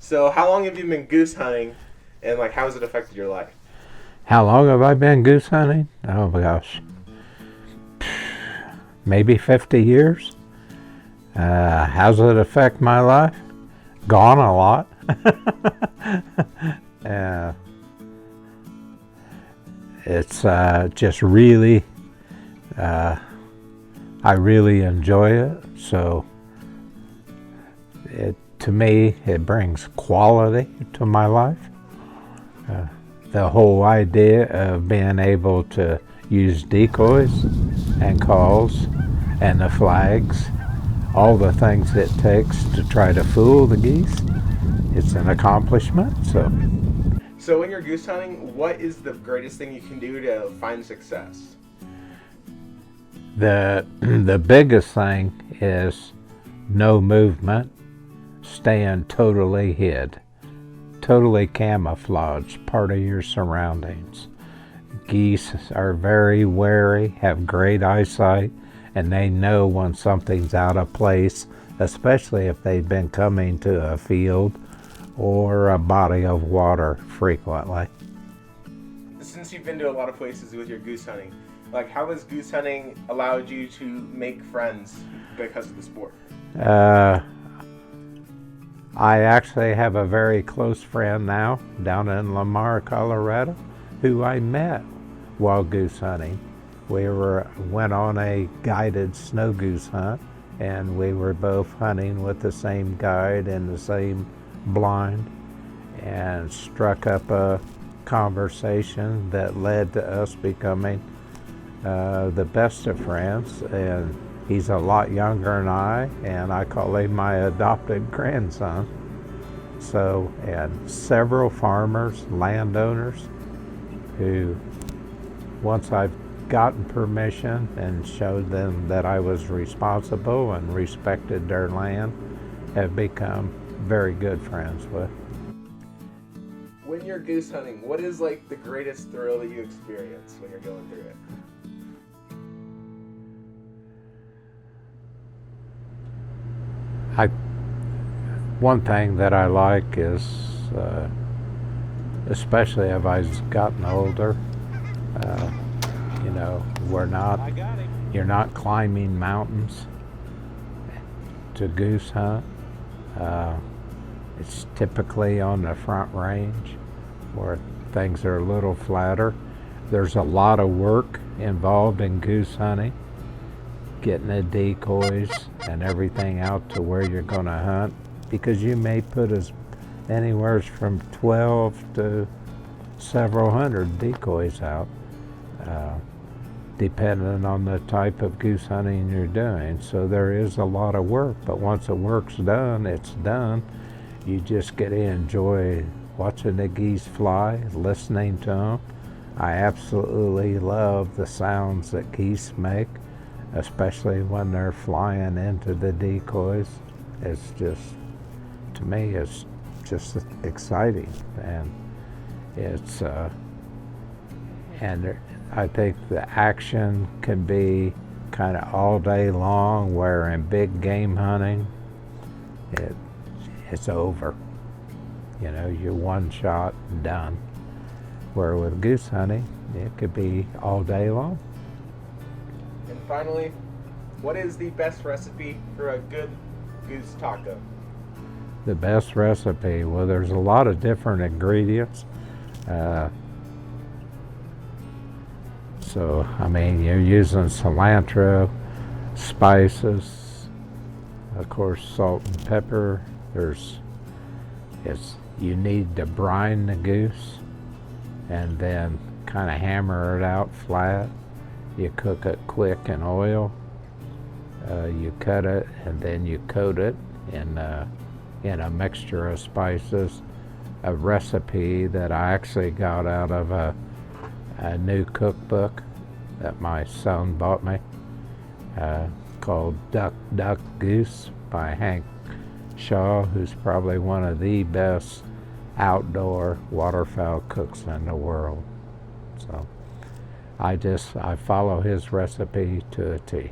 So how long have you been goose hunting, and like how has it affected your life? How long have I been goose hunting? Oh my gosh, maybe 50 years. How's it affect my life? Gone a lot. uh, it's just really, I really enjoy it. So to me, it brings quality to my life. The whole idea of being able to use decoys and calls and the flags, all the things it takes to try to fool the geese, it's an accomplishment. So when you're goose hunting, what is the greatest thing you can do to find success? The biggest thing is no movement, staying totally hid, totally camouflaged, part of your surroundings. Geese are very wary, have great eyesight, and they know when something's out of place, especially if they've been coming to a field or a body of water frequently. Since you've been to a lot of places with your goose hunting, like how has goose hunting allowed you to make friends because of the sport? I actually have a very close friend now down in Lamar, Colorado, who I met while goose hunting. We went on a guided snow goose hunt, and we were both hunting with the same guide and the same blind, and struck up a conversation that led to us becoming the best of friends. And he's a lot younger than I, and I call him my adopted grandson. So, and several farmers, landowners, who, once I've gotten permission and showed them that I was responsible and respected their land, have become very good friends with. When you're goose hunting, what is like the greatest thrill that you experience when you're going through it? One thing that I like is, especially as I've gotten older, you know, you're not climbing mountains to goose hunt. It's typically on the front range where things are a little flatter. There's a lot of work involved in goose hunting, getting the decoys and everything out to where you're going to hunt, because you may put as anywhere from 12 to several hundred decoys out, depending on the type of goose hunting you're doing. So there is a lot of work, but once the work's done, it's done. You just get to enjoy watching the geese fly, listening to them. I absolutely love the sounds that geese make, especially when they're flying into the decoys. It's just, to me, it's just exciting, and it's and I think the action can be kind of all day long, where in big game hunting, it's over. You know, you're one shot and done. Where with goose hunting, it could be all day long. And finally, what is the best recipe for a good goose taco? The best recipe, well, there's a lot of different ingredients. So, I mean, you're using cilantro, spices, of course, salt and pepper. You need to brine the goose and then kind of hammer it out flat. You cook it quick in oil. You cut it and then you coat it in a mixture of spices. A recipe that I actually got out of a new cookbook that my son bought me, called Duck, Duck, Goose by Hank Shaw, who's probably one of the best outdoor waterfowl cooks in the world. So I follow his recipe to a T.